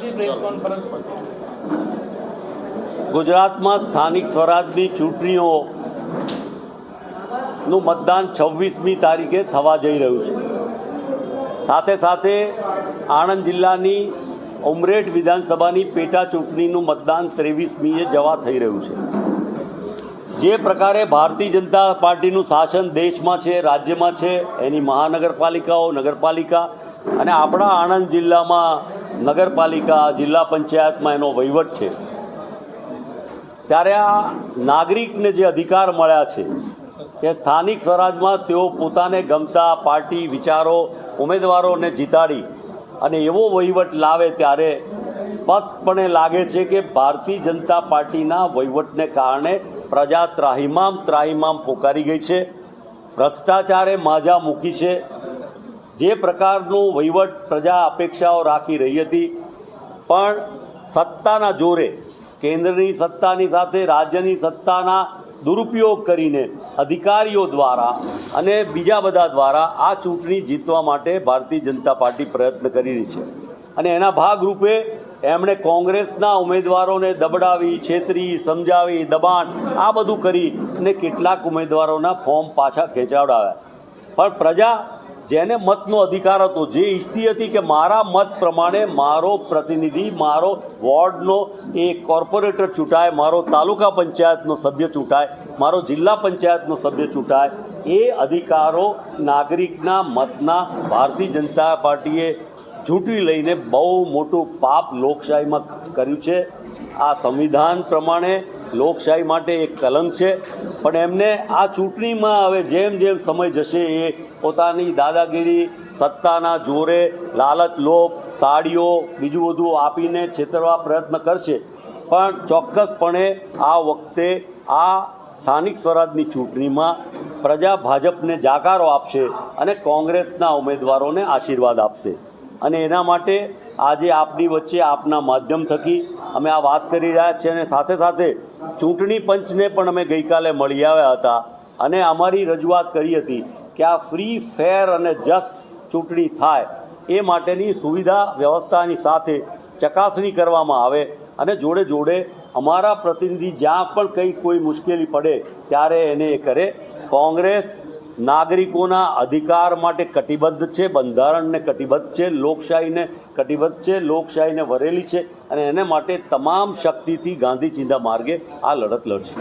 આપની press conference ગુજરાતમાં સ્થાનિક સ્વરાજની ચૂંટણીઓનું મતદાન 26મી તારીખે થવા જઈ રહ્યું છે। સાથે સાથે આણંદ જિલ્લાની ઉમરેઠ વિધાનસભાની પેટા ચૂંટણીનું મતદાન 23મીએ જવા થઈ રહ્યું છે। જે પ્રકારે ભારતીય જનતા પાર્ટીનું શાસન દેશમાં છે, રાજ્યમાં છે, એની મહાનગરપાલિકાઓ, નગરપાલિકા અને આપણા આણંદ જિલ્લામાં નગરપાલિકા, જિલ્લા પંચાયતમાં એનો વહીવટ છે, ત્યારે આ નાગરિકને જે અધિકાર મળ્યા છે કે સ્થાનિક સ્વરાજમાં તેઓ પોતાને ગમતા પાર્ટી, વિચારો, ઉમેદવારોને જીતાડી અને એવો વહીવટ લાવે, ત્યારે સ્પષ્ટપણે લાગે છે કે ભારતીય જનતા પાર્ટીના વહીવટને કારણે પ્રજા ત્રાહિમામ પોકારી ગઈ છે, ભ્રષ્ટાચારે માજા મૂકી છે। જે પ્રકારનું વહીવટ પ્રજા અપેક્ષાઓ રાખી રહી હતી, પણ સત્તાના જોરે, કેન્દ્રની સત્તાની સાથે રાજ્યની સત્તાના દુરુપયોગ કરીને અધિકારીઓ દ્વારા અને બીજા બધા દ્વારા આ ચૂંટણી જીતવા માટે ભારતીય જનતા પાર્ટી પ્રયત્ન કરી રહી છે। અને એના ભાગરૂપે એમણે કોંગ્રેસના ઉમેદવારોને દબડાવી, છેતરી, સમજાવી, દબાણ આ બધું કરી અને કેટલાક ઉમેદવારોના ફોર્મ પાછા ખેંચાવડાવ્યા છે। પણ પ્રજા જેને મતનો અધિકાર હતો, જે ઈચ્છતી હતી કે મારા મત પ્રમાણે મારો પ્રતિનિધિ, મારો વોર્ડનો એ કોર્પોરેટર ચૂંટાય, મારો તાલુકા પંચાયતનો સભ્ય ચૂંટાય, મારો જિલ્લા પંચાયતનો સભ્ય ચૂંટાય, એ અધિકારો નાગરિકના મતના ભારતીય જનતા પાર્ટીએ ઝૂંટવી લઈને બહુ મોટું પાપ લોકશાહીમાં કર્યું છે। આ સંવિધાન પ્રમાણે લોકશાહી માટે એક કલંક છે। પણ એમને આ ચૂંટણીમાં હવે જેમ જેમ સમય જશે એ પોતાની દાદાગીરી, સત્તાના જોરે, લાલચ, લોભ, સાડીઓ, બીજું બધું આપીને છેતરવા પ્રયત્ન કરશે। પણ ચોક્કસપણે આ વખતે આ સ્થાનિક સ્વરાજની ચૂંટણીમાં પ્રજા ભાજપને જાકારો આપશે અને કોંગ્રેસના ઉમેદવારોને આશીર્વાદ આપશે। અને એના માટે આજે આપની વચ્ચે આપના માધ્યમ થકી અમે આ વાત કરી રહ્યા છીએ। અને સાથે સાથે ચૂંટણી પંચને પણ અમે ગઈકાલે મળી આવ્યા હતા અને અમારી રજૂઆત કરી હતી કે આ ફ્રી, ફેર અને જસ્ટ ચૂંટણી થાય એ માટેની સુવિધા વ્યવસ્થાની સાથે ચકાસણી કરવામાં આવે અને જોડે જોડે અમારા પ્રતિનિધિ જ્યાં પણ કંઈ કોઈ મુશ્કેલી પડે ત્યારે એને એ કરે। કોંગ્રેસ નાગરિકોના અધિકાર માટે કટિબદ્ધ છે, બંધારણને કટિબદ્ધ છે, લોકશાહીને કટિબદ્ધ છે, લોકશાહીને વરેલી છે અને એને માટે તમામ શક્તિથી ગાંધી ચિંધા માર્ગે આ લડત લડશે।